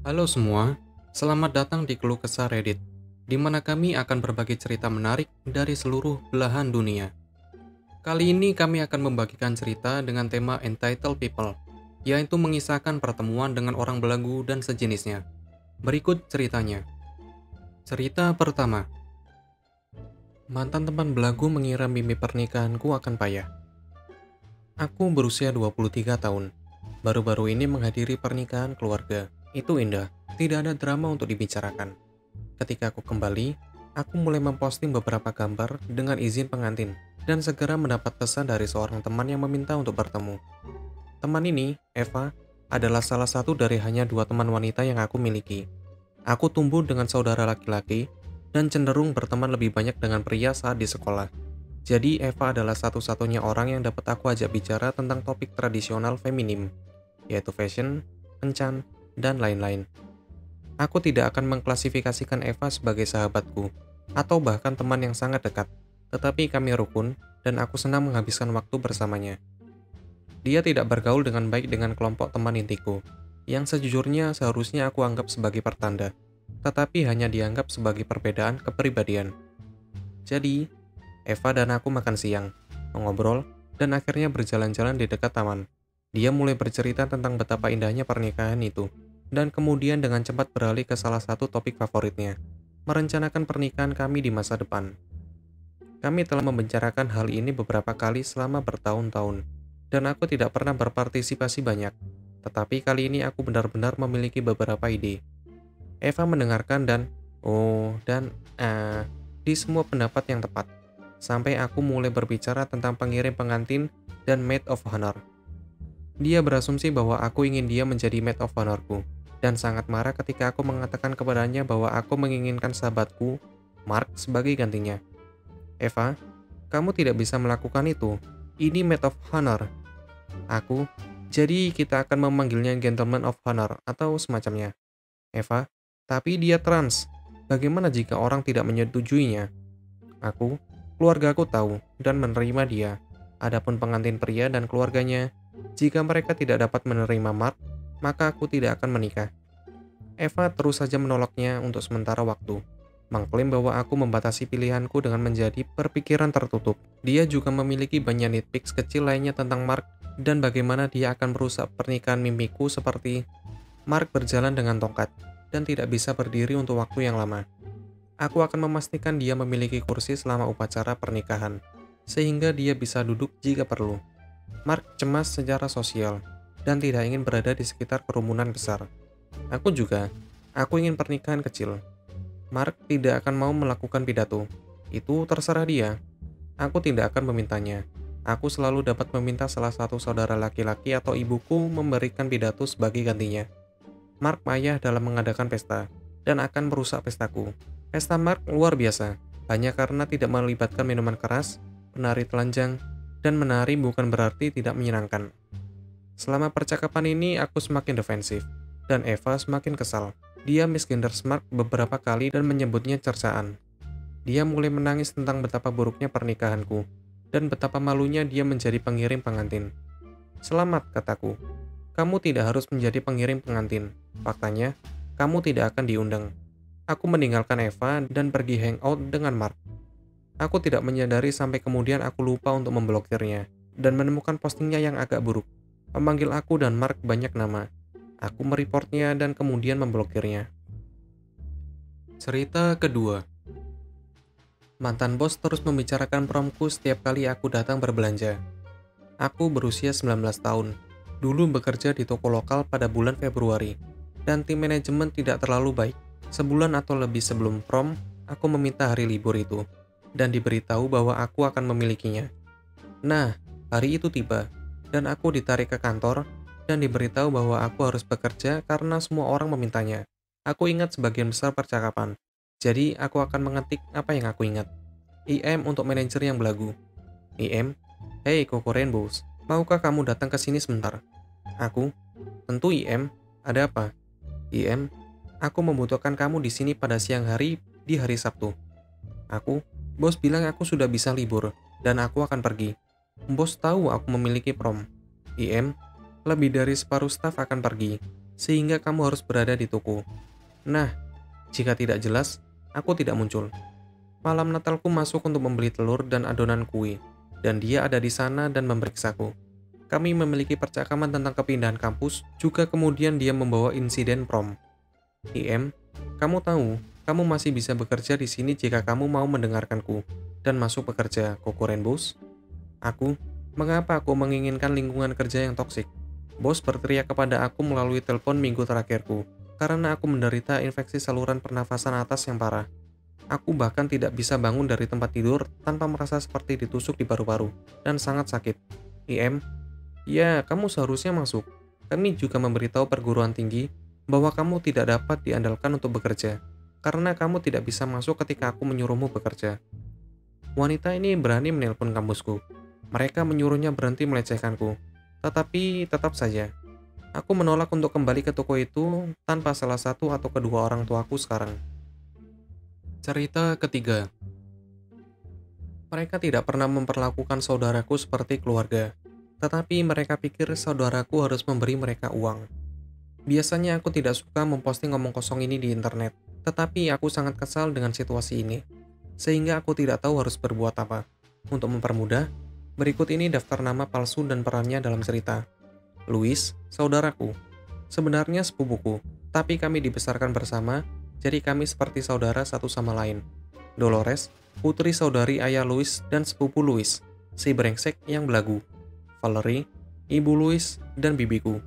Halo semua, selamat datang di Keluh Kesah Reddit, di mana kami akan berbagi cerita menarik dari seluruh belahan dunia. Kali ini kami akan membagikan cerita dengan tema Entitled People, yaitu mengisahkan pertemuan dengan orang belagu dan sejenisnya. Berikut ceritanya. Cerita pertama, mantan teman belagu mengira mimpi pernikahanku akan payah. Aku berusia 23 tahun. Baru-baru ini menghadiri pernikahan keluarga. Itu indah, tidak ada drama untuk dibicarakan. Ketika aku kembali, aku mulai memposting beberapa gambar dengan izin pengantin dan segera mendapat pesan dari seorang teman yang meminta untuk bertemu. Teman ini, Eva, adalah salah satu dari hanya 2 teman wanita yang aku miliki. Aku tumbuh dengan saudara laki-laki dan cenderung berteman lebih banyak dengan pria saat di sekolah. Jadi Eva adalah satu-satunya orang yang dapat aku ajak bicara tentang topik tradisional feminim, yaitu fashion, kencan, dan lain-lain. Aku tidak akan mengklasifikasikan Eva sebagai sahabatku, atau bahkan teman yang sangat dekat, tetapi kami rukun, dan aku senang menghabiskan waktu bersamanya. Dia tidak bergaul dengan baik dengan kelompok teman intiku, yang sejujurnya seharusnya aku anggap sebagai pertanda, tetapi hanya dianggap sebagai perbedaan kepribadian. Jadi, Eva dan aku makan siang, mengobrol, dan akhirnya berjalan-jalan di dekat taman. Dia mulai bercerita tentang betapa indahnya pernikahan itu, dan kemudian dengan cepat beralih ke salah satu topik favoritnya, merencanakan pernikahan kami di masa depan. Kami telah membicarakan hal ini beberapa kali selama bertahun-tahun, dan aku tidak pernah berpartisipasi banyak, tetapi kali ini aku benar-benar memiliki beberapa ide. Eva mendengarkan dan, di semua pendapat yang tepat. Sampai aku mulai berbicara tentang pengirim pengantin dan maid of honor. Dia berasumsi bahwa aku ingin dia menjadi maid of honorku, dan sangat marah ketika aku mengatakan kepadanya bahwa aku menginginkan sahabatku, Mark, sebagai gantinya. Eva, kamu tidak bisa melakukan itu. Ini maid of honor. Aku, jadi kita akan memanggilnya gentleman of honor atau semacamnya. Eva, tapi dia trans. Bagaimana jika orang tidak menyetujuinya? Aku, keluargaku tahu dan menerima dia. Adapun pengantin pria dan keluarganya, jika mereka tidak dapat menerima Mark, maka aku tidak akan menikah. Eva terus saja menolaknya untuk sementara waktu, mengklaim bahwa aku membatasi pilihanku dengan menjadi berpikiran tertutup. Dia juga memiliki banyak nitpicks kecil lainnya tentang Mark dan bagaimana dia akan merusak pernikahan mimpiku seperti Mark berjalan dengan tongkat dan tidak bisa berdiri untuk waktu yang lama. Aku akan memastikan dia memiliki kursi selama upacara pernikahan, sehingga dia bisa duduk jika perlu. Mark cemas secara sosial, dan tidak ingin berada di sekitar kerumunan besar. Aku juga. Aku ingin pernikahan kecil. Mark tidak akan mau melakukan pidato. Itu terserah dia. Aku tidak akan memintanya. Aku selalu dapat meminta salah satu saudara laki-laki atau ibuku memberikan pidato sebagai gantinya. Mark payah dalam mengadakan pesta, dan akan merusak pestaku. Pesta Mark luar biasa, hanya karena tidak melibatkan minuman keras, penari telanjang, dan menari bukan berarti tidak menyenangkan. Selama percakapan ini aku semakin defensif, dan Eva semakin kesal. Dia misgender Mark beberapa kali dan menyebutnya cercaan. Dia mulai menangis tentang betapa buruknya pernikahanku, dan betapa malunya dia menjadi pengirim pengantin. Selamat, kataku. Kamu tidak harus menjadi pengirim pengantin. Faktanya, kamu tidak akan diundang. Aku meninggalkan Eva dan pergi hangout dengan Mark. Aku tidak menyadari sampai kemudian aku lupa untuk memblokirnya, dan menemukan postingnya yang agak buruk. Memanggil aku dan Mark banyak nama. Aku mereportnya dan kemudian memblokirnya. Cerita kedua. Mantan bos terus membicarakan promku setiap kali aku datang berbelanja. Aku berusia 19 tahun. Dulu bekerja di toko lokal pada bulan Februari, dan tim manajemen tidak terlalu baik. Sebulan atau lebih sebelum prom, aku meminta hari libur itu, dan diberitahu bahwa aku akan memilikinya. Nah, hari itu tiba, dan aku ditarik ke kantor, dan diberitahu bahwa aku harus bekerja karena semua orang memintanya. Aku ingat sebagian besar percakapan, jadi aku akan mengetik apa yang aku ingat. IM untuk manajer yang belagu. IM, hey Koko Rainbows, maukah kamu datang ke sini sebentar? Aku, tentu IM, ada apa? IM, aku membutuhkan kamu di sini pada siang hari di hari Sabtu. Aku, bos bilang aku sudah bisa libur, dan aku akan pergi. Bos tahu aku memiliki prom. IM, lebih dari separuh staf akan pergi. sehingga kamu harus berada di toko. Nah, jika tidak jelas, aku tidak muncul. Malam Natalku masuk untuk membeli telur dan adonan kue, dan dia ada di sana dan memeriksaku. Kami memiliki percakapan tentang kepindahan kampus, juga kemudian dia membawa insiden prom. IM, kamu tahu, kamu masih bisa bekerja di sini jika kamu mau mendengarkanku, dan masuk bekerja, Kokoren bos. Aku, mengapa aku menginginkan lingkungan kerja yang toksik? Bos berteriak kepada aku melalui telepon minggu terakhirku, karena aku menderita infeksi saluran pernafasan atas yang parah. Aku bahkan tidak bisa bangun dari tempat tidur tanpa merasa seperti ditusuk di paru-paru, dan sangat sakit. IM, ya kamu seharusnya masuk. Kami juga memberitahu perguruan tinggi bahwa kamu tidak dapat diandalkan untuk bekerja, karena kamu tidak bisa masuk ketika aku menyuruhmu bekerja. Wanita ini berani menelpon kampusku. Mereka menyuruhnya berhenti melecehkanku. Tetapi tetap saja, aku menolak untuk kembali ke toko itu tanpa salah satu atau kedua orang tuaku sekarang. Cerita ketiga. Mereka tidak pernah memperlakukan saudaraku seperti keluarga, tetapi mereka pikir saudaraku harus memberi mereka uang. Biasanya aku tidak suka memposting ngomong kosong ini di internet, tetapi aku sangat kesal dengan situasi ini, sehingga aku tidak tahu harus berbuat apa. Untuk mempermudah, berikut ini daftar nama palsu dan perannya dalam cerita. Louis, saudaraku. Sebenarnya sepupuku, tapi kami dibesarkan bersama, jadi kami seperti saudara satu sama lain. Dolores, putri saudari ayah Louis dan sepupu Louis, si brengsek yang belagu. Valerie, ibu Louis, dan bibiku.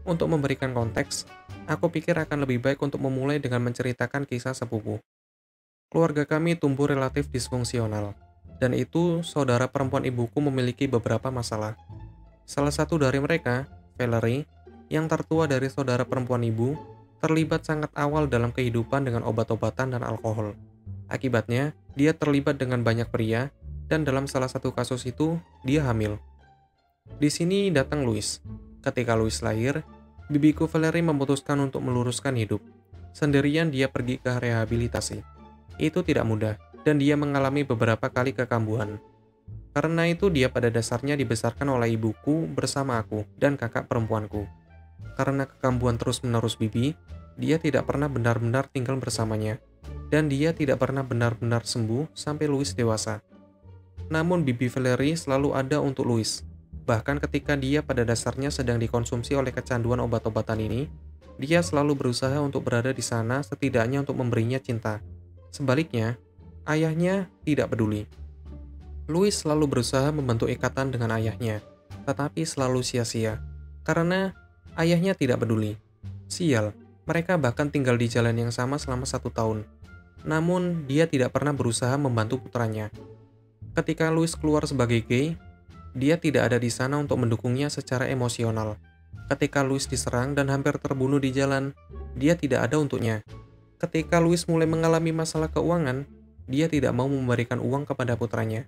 Untuk memberikan konteks, aku pikir akan lebih baik untuk memulai dengan menceritakan kisah sepupu. Keluarga kami tumbuh relatif disfungsional, dan itu saudara perempuan ibuku memiliki beberapa masalah. Salah satu dari mereka, Valerie, yang tertua dari saudara perempuan ibu, terlibat sangat awal dalam kehidupan dengan obat-obatan dan alkohol. Akibatnya, dia terlibat dengan banyak pria, dan dalam salah satu kasus itu, dia hamil. Di sini datang Louis. Ketika Louis lahir, bibiku Valerie memutuskan untuk meluruskan hidup. Sendirian dia pergi ke rehabilitasi. Itu tidak mudah, dan dia mengalami beberapa kali kekambuhan. Karena itu dia pada dasarnya dibesarkan oleh ibuku bersama aku dan kakak perempuanku. Karena kekambuhan terus-menerus bibi, dia tidak pernah benar-benar tinggal bersamanya, dan dia tidak pernah benar-benar sembuh sampai Louis dewasa. Namun bibi Valerie selalu ada untuk Louis. Bahkan ketika dia pada dasarnya sedang dikonsumsi oleh kecanduan obat-obatan ini, dia selalu berusaha untuk berada di sana setidaknya untuk memberinya cinta. Sebaliknya, ayahnya tidak peduli. Louis selalu berusaha membentuk ikatan dengan ayahnya, tetapi selalu sia-sia, karena ayahnya tidak peduli. Sial, mereka bahkan tinggal di jalan yang sama selama 1 tahun. Namun, dia tidak pernah berusaha membantu putranya. Ketika Louis keluar sebagai gay, dia tidak ada di sana untuk mendukungnya secara emosional. Ketika Louis diserang dan hampir terbunuh di jalan, dia tidak ada untuknya. Ketika Louis mulai mengalami masalah keuangan, dia tidak mau memberikan uang kepada putranya.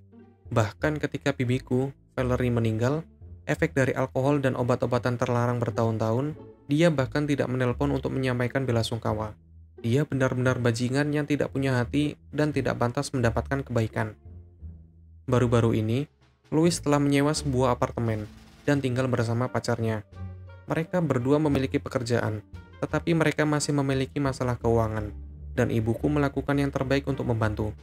Bahkan ketika bibiku, Valerie meninggal, efek dari alkohol dan obat-obatan terlarang bertahun-tahun, dia bahkan tidak menelpon untuk menyampaikan belasungkawa. Dia benar-benar bajingan yang tidak punya hati dan tidak pantas mendapatkan kebaikan. Baru-baru ini, Louis telah menyewa sebuah apartemen dan tinggal bersama pacarnya. Mereka berdua memiliki pekerjaan, tetapi mereka masih memiliki masalah keuangan, dan ibuku melakukan yang terbaik untuk membantu.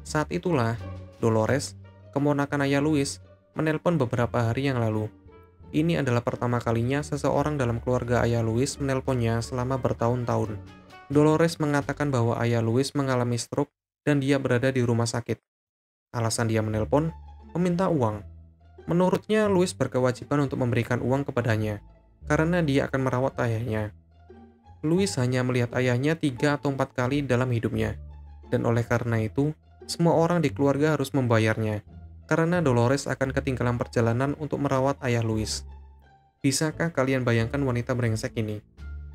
Saat itulah, Dolores, keponakan ayah Louis, menelpon beberapa hari yang lalu. Ini adalah pertama kalinya seseorang dalam keluarga ayah Louis menelponnya selama bertahun-tahun. Dolores mengatakan bahwa ayah Louis mengalami stroke dan dia berada di rumah sakit. Alasan dia menelpon, meminta uang. Menurutnya, Louis berkewajiban untuk memberikan uang kepadanya, karena dia akan merawat ayahnya. Louis hanya melihat ayahnya 3 atau 4 kali dalam hidupnya, dan oleh karena itu, semua orang di keluarga harus membayarnya, karena Dolores akan ketinggalan perjalanan untuk merawat ayah Louis. Bisakah kalian bayangkan wanita brengsek ini?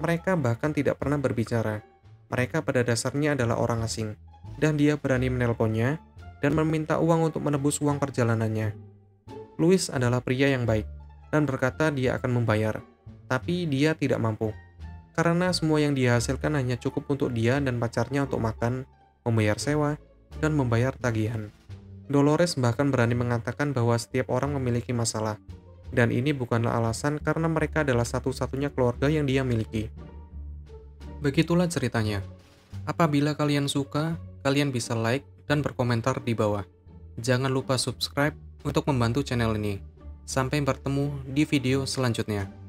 Mereka bahkan tidak pernah berbicara. Mereka pada dasarnya adalah orang asing, dan dia berani menelponnya dan meminta uang untuk menebus uang perjalanannya. Louis adalah pria yang baik, dan berkata dia akan membayar, tapi dia tidak mampu. Karena semua yang dia hasilkan hanya cukup untuk dia dan pacarnya untuk makan, membayar sewa, dan membayar tagihan. Dolores bahkan berani mengatakan bahwa setiap orang memiliki masalah, Dan ini bukanlah alasan karena mereka adalah satu-satunya keluarga yang dia miliki. Begitulah ceritanya. Apabila kalian suka, kalian bisa like dan berkomentar di bawah. Jangan lupa subscribe untuk membantu channel ini. Sampai bertemu di video selanjutnya.